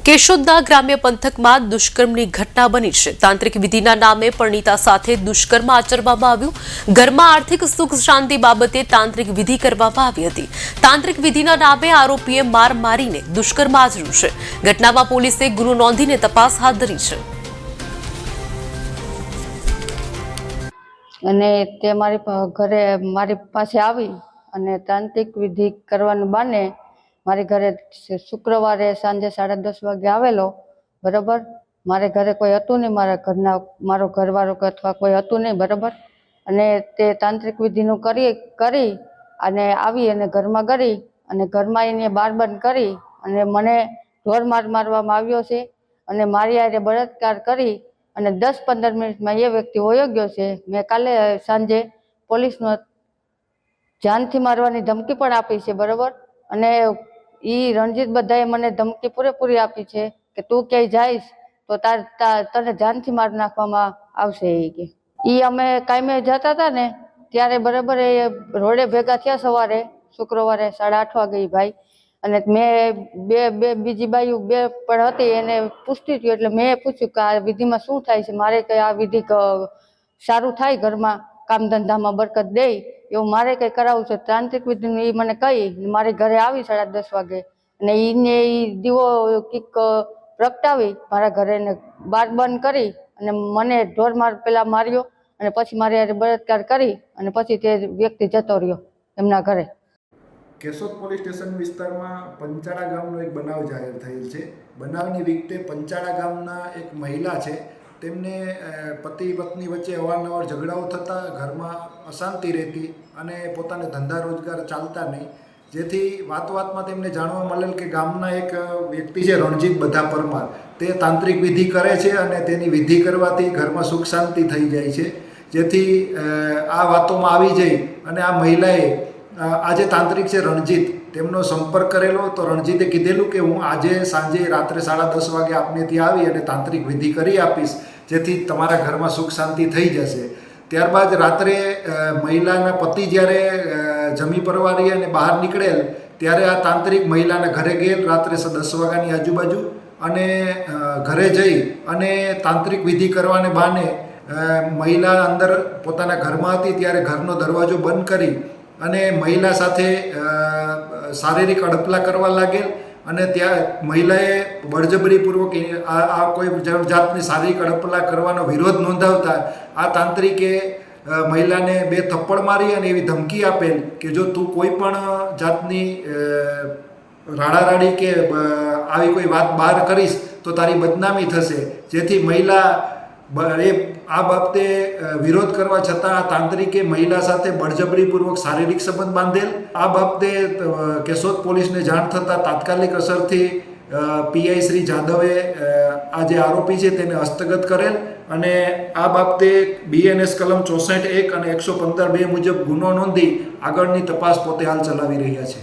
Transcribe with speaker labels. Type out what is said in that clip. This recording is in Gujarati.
Speaker 1: કેશોદના ગ્રામ્ય પંથકમાં દુષ્કર્મની ઘટના બની છે। તાંત્રિક વિધિના નામે પરણિતા સાથે દુષ્કર્મ આચરવામાં આવ્યું। ઘરમાં આર્થિક સુખ શાંતિ બાબતે તાંત્રિક વિધિ કરવામાં આવી હતી। તાંત્રિક વિધિના નામે આરોપીએ માર મારીને દુષ્કર્મ આચર્યું છે। ઘટનામાં પોલીસે ગુનો નોંધીને તપાસ હાથ ધરી છે।
Speaker 2: અને તે ઘરે મારી પાસે આવી અને તાંત્રિક વિધિ કરવાનું બાને મારી ઘરે શુક્રવારે સાંજે 10:30 વાગે આવેલો। બરાબર, મારે ઘરે કોઈ હતું નહીં, મારો ઘરવાળો અથવા કોઈ હતું નહીં। બરાબર, અને તે તાંત્રિક વિધિનું કરી અને આવી અને ઘરમાં ગઈ અને ઘરમાં એને બાર બંધ કરી અને મને ઢોર મારવામાં આવ્યો છે અને મારી હારે બળાત્કાર કરી અને 10-15 મિનિટમાં એ વ્યક્તિ વયો ગયો છે। મેં કાલે સાંજે પોલીસનો જાનથી મારવાની ધમકી પણ આપી છે। બરાબર, અને રણજીત બધાએ મને ધમકી પૂરેપૂરી આપી છે કે તું ક્યાંય જઈશ તો તને જાનથી મારી નાખવામાં આવશે। અમે કાયમે જતા હતા ને ત્યારે બરાબર એ રોડે ભેગા થયા સવારે શુક્રવારે 8:30 વાગે ભાઈ, અને મેં બીજી બાયું પણ હતી એને પૂછતી હતી, એટલે મેં પૂછ્યું કે આ વિધિમાં શું થાય છે, મારે કઈ આ વિધિ સારું થાય, ઘરમાં કામ ધંધામાં બરકત દે એવું મારે કંઈ કરાવવું છે। તાંત્રિક વિધિનું એ મને કહી મારી ઘરે આવી 10:30 વાગે અને દીવો કીક પ્રગટાવી મારા ઘરે બાર બંધ કરી અને મને ઢોર પેલા માર્યો અને પછી મારી હારે બળાત્કાર કરી અને પછી તે વ્યક્તિ જતો રહ્યો એમના ઘરે।
Speaker 3: કેશોદ પોલીસ સ્ટેશન વિસ્તારમાં પંચાળા ગામનો એક બનાવ જાહેર થયેલ છે। બનાવની વિગતે પંચાળા ગામના એક મહિલા છે, તેમને પતિ પત્ની વચ્ચે અવારનવાર ઝઘડાઓ થતા ઘરમાં અશાંતિ રહેતી અને પોતાને ધંધા રોજગાર ચાલતા નહીં, જેથી વાતમાં તેમને જાણવા મળેલ કે ગામના એક વ્યક્તિ છે રણજીત બધા પરમાર, તે તાંત્રિક વિધિ કરે છે અને તેની વિધિ કરવાથી ઘરમાં સુખ શાંતિ થઈ જાય છે। જેથી આ વાતોમાં આવી જઈ અને આ મહિલાએ આજે તાંત્રિક છે રણજીત, તેમનો સંપર્ક કરેલો તો રણજીતે કીધેલું કે હું આજે સાંજે રાત્રે 10:30 વાગે આપને ત્યાં આવી અને તાંત્રિક વિધિ કરી આપીશ, જેથી તમારા ઘરમાં સુખ શાંતિ થઈ જશે। ત્યારબાદ રાત્રે મહિલાના પતિ જ્યારે જમી પરવારી અને બહાર નીકળેલ ત્યારે આ તાંત્રિક મહિલાના ઘરે ગયેલ રાત્રે 10 વાગ્યાની આજુબાજુ અને ઘરે જઈ અને તાંત્રિક વિધિ કરવાને બહાને મહિલા અંદર પોતાના ઘરમાં હતી ત્યારે ઘરનો દરવાજો બંધ કરી અને મહિલા સાથે શારીરિક અડપલા કરવા લાગેલ અને ત્યાં મહિલાએ બળજબરીપૂર્વક આ કોઈ જાતની શારીરિક અડપલા કરવાનો વિરોધ નોંધાવતા આ તાંત્રિકે મહિલાને 2 થપ્પડ મારી અને એવી ધમકી આપેલ કે જો તું કોઈ પણ જાતની રાડારાડી કે આવી કોઈ વાત બહાર કરીશ તો તારી બદનામી થશે। જેથી મહિલા આ બાબતે વિરોધ કરવા છતાં આ તાંત્રિકે મહિલા સાથે બળજબરીપૂર્વક શારીરિક સંબંધ બાંધેલ। આ બાબતે કેશોદ પોલીસને જાણ થતાં તાત્કાલિક અસરથી પીઆઈ શ્રી જાદવે આ જે આરોપી છે તેને હસ્તગત કરેલ અને આ બાબતે BNS કલમ 64(1) અને 115(2) મુજબ ગુનો નોંધી આગળની તપાસ પોતે હાલ ચલાવી રહ્યા છે।